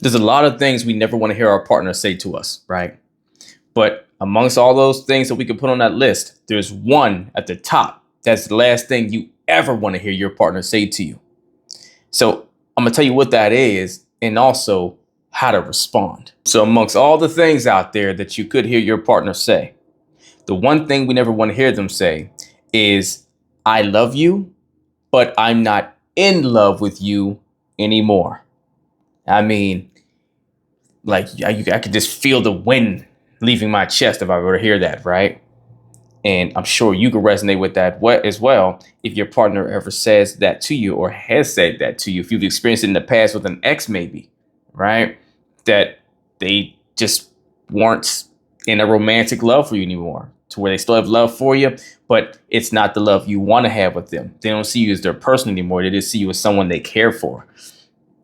There's a lot of things we never want to hear our partner say to us, right? But amongst all those things that we could put on that list, there's one at the top that's the last thing you ever want to hear your partner say to you. So I'm gonna tell you what that is and also how to respond. So, amongst all the things out there that you could hear your partner say, the one thing we never want to hear them say is, I love you, but I'm not in love with you anymore. I mean, like I could just feel the wind leaving my chest if I were to hear that, right? And I'm sure you could resonate with that as well if your partner ever says that to you or has said that to you. If you've experienced it in the past with an ex, maybe, right? That they just weren't in a romantic love for you anymore, to where they still have love for you, but it's not the love you want to have with them. They don't see you as their person anymore. They just see you as someone they care for.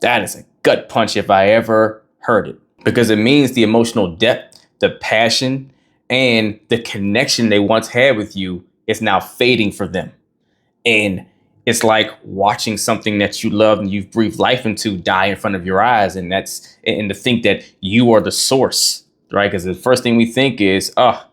That is a gut punch if I ever heard it, because it means the emotional depth, the passion, and the connection they once had with you is now fading for them. And it's like watching something that you love and you've breathed life into die in front of your eyes. And to think that you are the source, right? Because the first thing we think is, oh,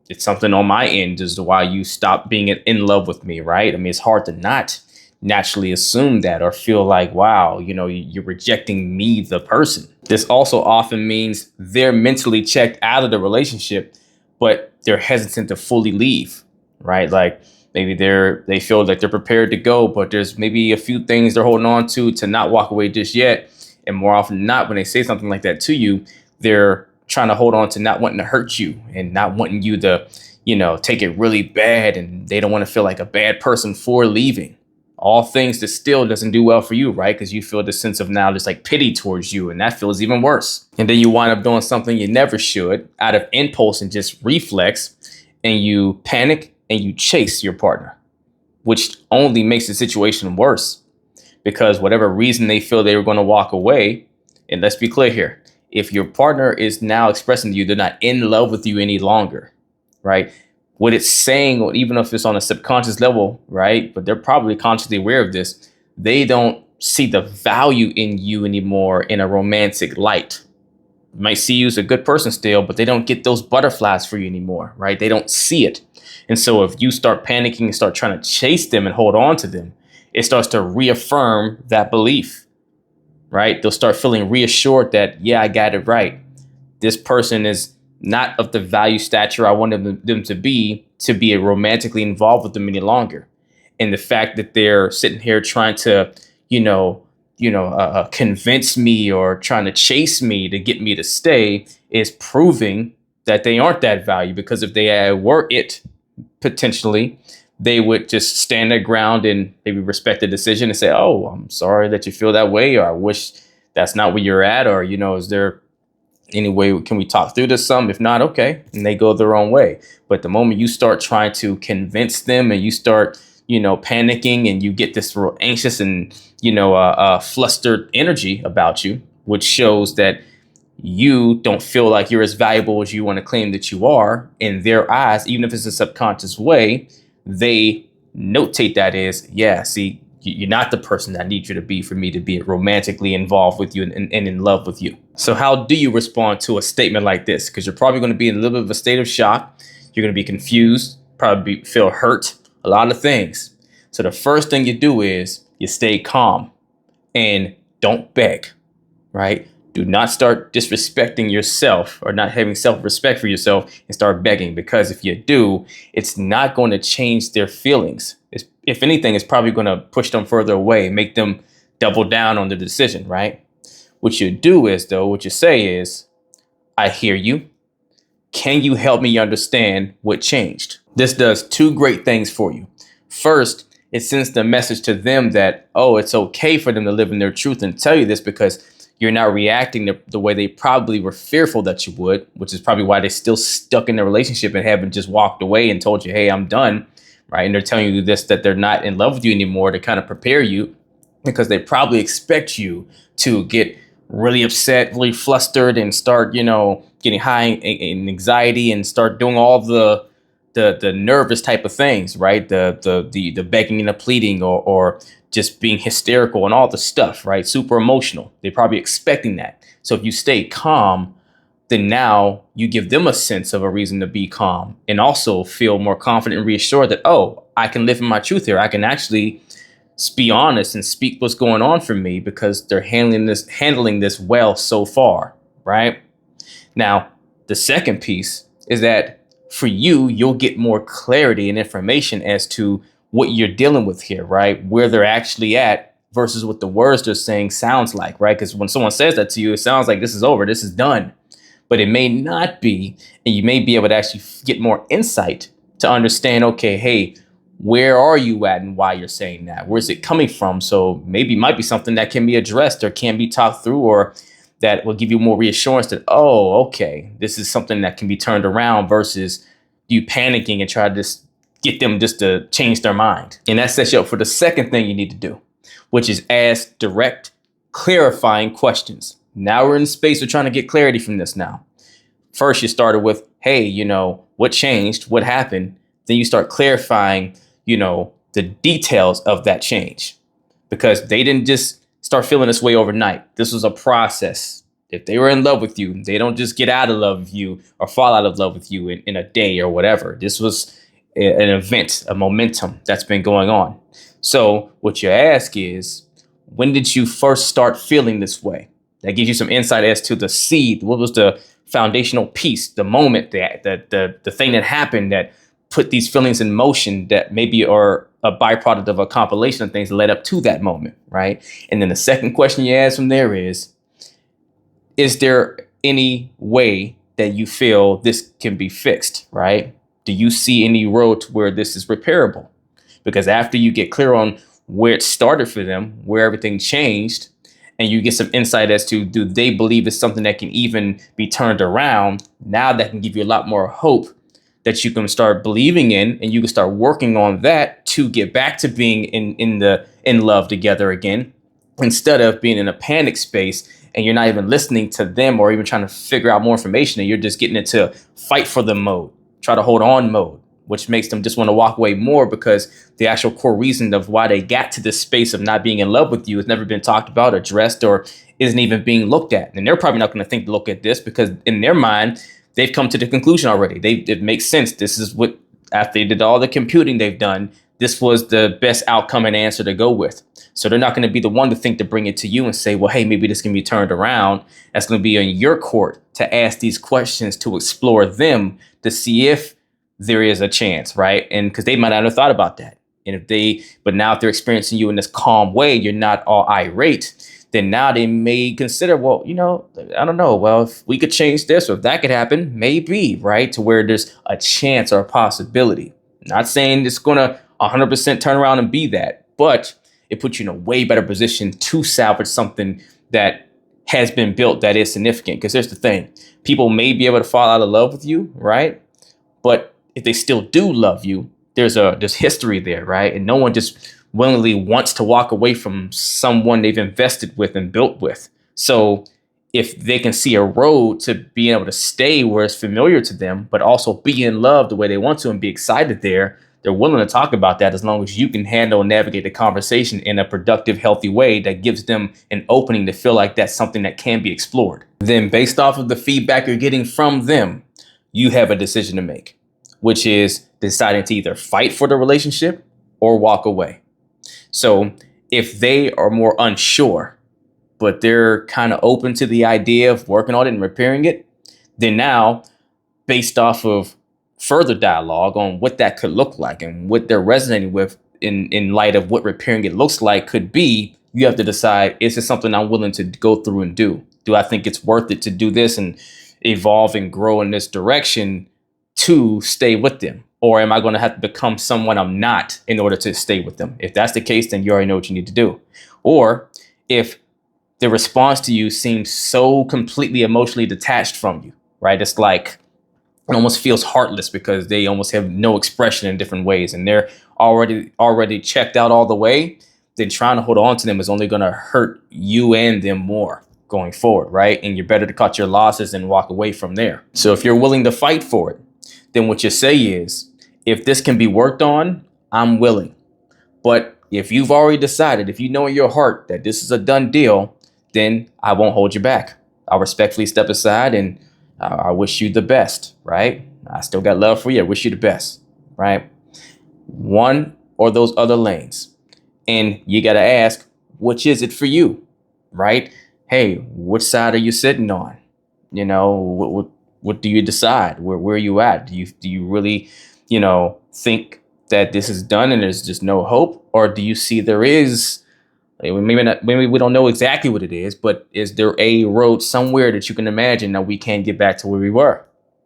it's something on my end as to why you stopped being in love with me, right? I mean, it's hard to not naturally assume that or feel like, wow, you're rejecting me, the person. This also often means they're mentally checked out of the relationship, but they're hesitant to fully leave, right? Like maybe they feel like they're prepared to go, but there's maybe a few things they're holding on to not walk away just yet. And more often than not, when they say something like that to you, they're trying to hold on to not wanting to hurt you and not wanting you to, take it really bad. And they don't want to feel like a bad person for leaving. All things that still doesn't do well for you, right? Because you feel this sense of now just like pity towards you, and that feels even worse. And then you wind up doing something you never should out of impulse and just reflex, and you panic and you chase your partner, which only makes the situation worse. Because whatever reason they feel they were going to walk away, and let's be clear here, if your partner is now expressing to you they're not in love with you any longer, right? What it's saying, or even if it's on a subconscious level, right? But they're probably consciously aware of this. They don't see the value in you anymore in a romantic light. You might see you as a good person still, but they don't get those butterflies for you anymore, right? They don't see it. And so if you start panicking and start trying to chase them and hold on to them, it starts to reaffirm that belief, right? They'll start feeling reassured that, yeah, I got it right. This person is not of the value stature I wanted them to be romantically involved with them any longer. And the fact that they're sitting here trying to, convince me or trying to chase me to get me to stay is proving that they aren't that value. Because if they were it, potentially, they would just stand their ground and maybe respect the decision and say, oh, I'm sorry that you feel that way, or I wish that's not where you're at, or, is there anyway, can we talk through this some? If not, okay. And they go their own way. But the moment you start trying to convince them and you start, panicking, and you get this real anxious and, flustered energy about you, which shows that you don't feel like you're as valuable as you want to claim that you are in their eyes, even if it's a subconscious way, they notate that as, yeah, see, you're not the person I need you to be for me to be romantically involved with you and in love with you. So how do you respond to a statement like this? Because you're probably going to be in a little bit of a state of shock. You're going to be confused, probably feel hurt, a lot of things. So the first thing you do is you stay calm and don't beg, right? Do not start disrespecting yourself or not having self-respect for yourself and start begging, because if you do, it's not going to change their feelings. If anything, it's probably going to push them further away, make them double down on the decision, right? What you do is, though, what you say is, I hear you. Can you help me understand what changed? This does two great things for you. First, it sends the message to them that, oh, it's okay for them to live in their truth and tell you this, because you're not reacting the way they probably were fearful that you would, which is probably why they're still stuck in the relationship and haven't just walked away and told you, hey, I'm done, right? And they're telling you this, that they're not in love with you anymore, to kind of prepare you, because they probably expect you to get really upset, really flustered, and start, getting high in anxiety and start doing all the nervous type of things, right? The begging and the pleading, or just being hysterical and all the stuff, right? Super emotional. They're probably expecting that. So if you stay calm, then now you give them a sense of a reason to be calm and also feel more confident and reassured that, oh, I can live in my truth here. I can actually be honest and speak what's going on for me because they're handling this well so far, right? Now, the second piece is that for you, you'll get more clarity and information as to what you're dealing with here, right? Where they're actually at versus what the words they're saying sounds like, right? Because when someone says that to you, it sounds like this is over, this is done, but it may not be. And you may be able to actually get more insight to understand, okay, hey, where are you at and why you're saying that? Where's it coming from? So maybe it might be something that can be addressed or can be talked through, or that will give you more reassurance that, oh, okay, this is something that can be turned around versus you panicking and try to just get them just to change their mind. And that sets you up for the second thing you need to do, which is ask direct, clarifying questions. Now we're in space of trying to get clarity from this now. First, you started with, hey, what changed? What happened? Then you start clarifying, the details of that change, because they didn't just start feeling this way overnight. This was a process. If they were in love with you, they don't just get out of love with you or fall out of love with you in a day or whatever. This was an event, a momentum that's been going on. So what you ask is, when did you first start feeling this way? That gives you some insight as to the seed. What was the foundational piece, the moment, the thing that happened that put these feelings in motion that maybe are a byproduct of a compilation of things that led up to that moment, right? And then the second question you ask from there is there any way that you feel this can be fixed, right? Do you see any road to where this is repairable? Because after you get clear on where it started for them, where everything changed, and you get some insight as to, do they believe it's something that can even be turned around? Now that can give you a lot more hope that you can start believing in, and you can start working on that to get back to being in love together again, instead of being in a panic space and you're not even listening to them or even trying to figure out more information, and you're just getting into fight for them mode, try to hold on mode, which makes them just want to walk away more, because the actual core reason of why they got to this space of not being in love with you has never been talked about, addressed, or isn't even being looked at. And they're probably not going to think to look at this, because in their mind, they've come to the conclusion already. It makes sense. This is what, after they did all the computing they've done, this was the best outcome and answer to go with. So they're not going to be the one to think to bring it to you and say, well, hey, maybe this can be turned around. That's going to be in your court to ask these questions, to explore them, to see if there is a chance, right? And because they might not have thought about that. But now if they're experiencing you in this calm way, you're not all irate, then now they may consider, well, I don't know. Well, if we could change this, or if that could happen, maybe, right? To where there's a chance or a possibility. Not saying it's going to 100% turn around and be that, but it puts you in a way better position to salvage something that has been built that is significant. Because here's the thing. People may be able to fall out of love with you, right? But if they still do love you, there's history there, right? And no one just willingly wants to walk away from someone they've invested with and built with. So if they can see a road to being able to stay where it's familiar to them, but also be in love the way they want to and be excited there, they're willing to talk about that, as long as you can handle and navigate the conversation in a productive, healthy way that gives them an opening to feel like that's something that can be explored. Then, based off of the feedback you're getting from them, you have a decision to make, which is deciding to either fight for the relationship or walk away. So if they are more unsure, but they're kind of open to the idea of working on it and repairing it, then now, based off of further dialogue on what that could look like and what they're resonating with in light of what repairing it looks like could be, you have to decide, is this something I'm willing to go through and do? Do I think it's worth it to do this and evolve and grow in this direction to stay with them? Or am I going to have to become someone I'm not in order to stay with them? If that's the case, then you already know what you need to do. Or if the response to you seems so completely emotionally detached from you, right? It's like, it almost feels heartless because they almost have no expression in different ways, and they're already checked out all the way, then trying to hold on to them is only going to hurt you and them more going forward, right? And you're better to cut your losses and walk away from there. So if you're willing to fight for it, then what you say is, if this can be worked on, I'm willing. But if you've already decided, if you know in your heart that this is a done deal, then I won't hold you back. I'll respectfully step aside and I wish you the best, right? I still got love for you. I wish you the best, right? One or those other lanes. And you got to ask, which is it for you, right? Hey, which side are you sitting on? What do you decide? Where are you at? Do you really, think that this is done and there's just no hope? Or do you see there is, maybe not, maybe we don't know exactly what it is, but is there a road somewhere that you can imagine that we can't get back to where we were,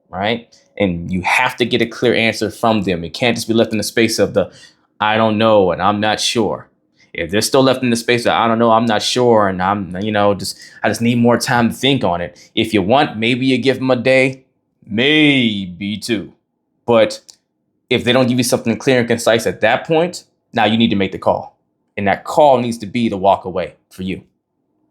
right? And you have to get a clear answer from them. It can't just be left in the space of the I don't know and I'm not sure. If they're still left in the space of I don't know, I'm not sure, and I just need more time to think on it. If you want, maybe you give them a day, maybe two. But if they don't give you something clear and concise at that point, now you need to make the call. And that call needs to be the walk away for you,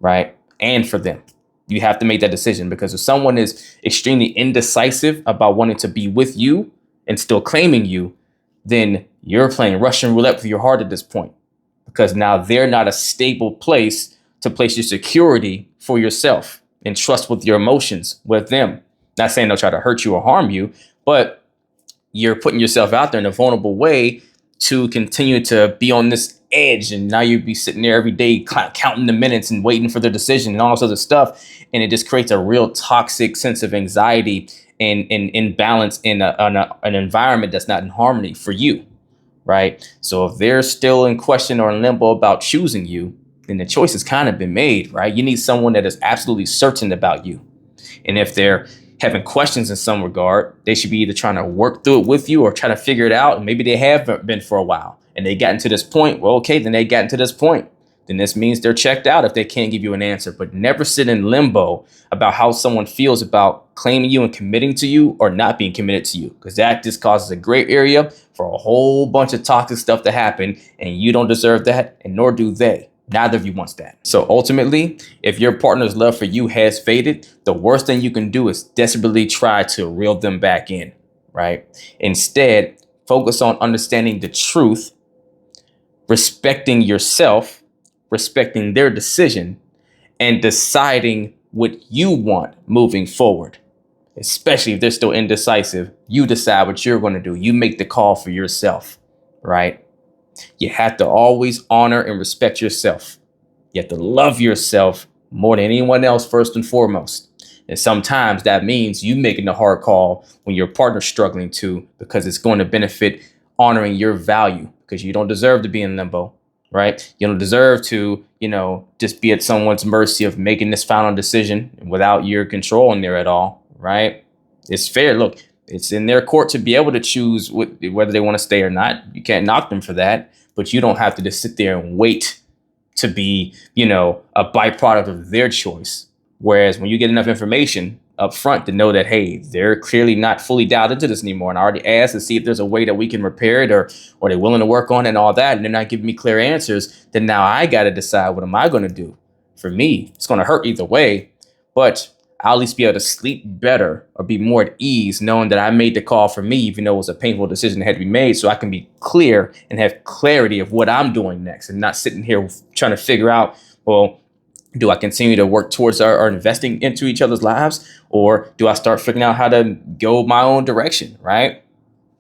right? And for them. You have to make that decision, because if someone is extremely indecisive about wanting to be with you and still claiming you, then you're playing Russian roulette with your heart at this point, because now they're not a stable place to place your security for yourself and trust with your emotions with them. Not saying they'll try to hurt you or harm you, but you're putting yourself out there in a vulnerable way to continue to be on this edge. And now you'd be sitting there every day counting the minutes and waiting for their decision and all this other stuff. And it just creates a real toxic sense of anxiety and imbalance in an environment that's not in harmony for you. Right. So if they're still in question or in limbo about choosing you, then the choice has kind of been made. Right. You need someone that is absolutely certain about you. And if they're having questions in some regard, they should be either trying to work through it with you or try to figure it out. And maybe they have been for a while and they gotten to this point. Well, OK, then they gotten to this point. Then this means they're checked out if they can't give you an answer. But never sit in limbo about how someone feels about claiming you and committing to you or not being committed to you, because that just causes a gray area for a whole bunch of toxic stuff to happen. And you don't deserve that, and nor do they. Neither of you wants that. So ultimately, if your partner's love for you has faded, the worst thing you can do is desperately try to reel them back in, right? Instead, focus on understanding the truth, respecting yourself, respecting their decision, and deciding what you want moving forward. Especially if they're still indecisive, you decide what you're going to do. You make the call for yourself, right? You have to always honor and respect yourself. You have to love yourself more than anyone else, first and foremost. And sometimes that means you making the hard call when your partner's struggling too, because it's going to benefit honoring your value, because you don't deserve to be in limbo. Right? You don't deserve to, just be at someone's mercy of making this final decision without your control in there at all. Right? It's fair. Look, it's in their court to be able to choose whether they want to stay or not. You can't knock them for that, but you don't have to just sit there and wait to be, a byproduct of their choice. Whereas when you get enough information up front to know that, hey, they're clearly not fully dialed into this anymore, and I already asked to see if there's a way that we can repair it, or they're willing to work on it and all that, and they're not giving me clear answers, then now I got to decide, what am I going to do? For me, it's going to hurt either way, but I'll at least be able to sleep better or be more at ease knowing that I made the call for me, even though it was a painful decision that had to be made, so I can be clear and have clarity of what I'm doing next, and not sitting here trying to figure out, well, do I continue to work towards our investing into each other's lives, or do I start figuring out how to go my own direction, right?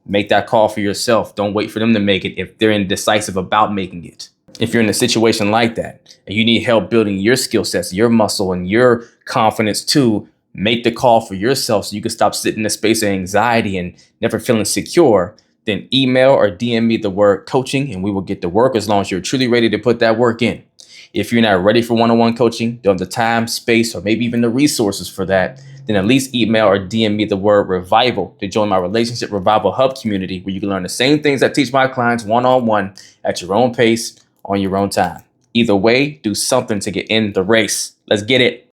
Make that call for yourself. Don't wait for them to make it if they're indecisive about making it. If you're in a situation like that and you need help building your skill sets, your muscle, and your confidence too, make the call for yourself so you can stop sitting in a space of anxiety and never feeling secure. Then email or DM me the word coaching, and we will get to work as long as you're truly ready to put that work in. If you're not ready for one-on-one coaching, don't have the time, space, or maybe even the resources for that, then at least email or DM me the word revival to join my Relationship Revival Hub community, where you can learn the same things I teach my clients one-on-one at your own pace, on your own time. Either way, do something to get in the race. Let's get it.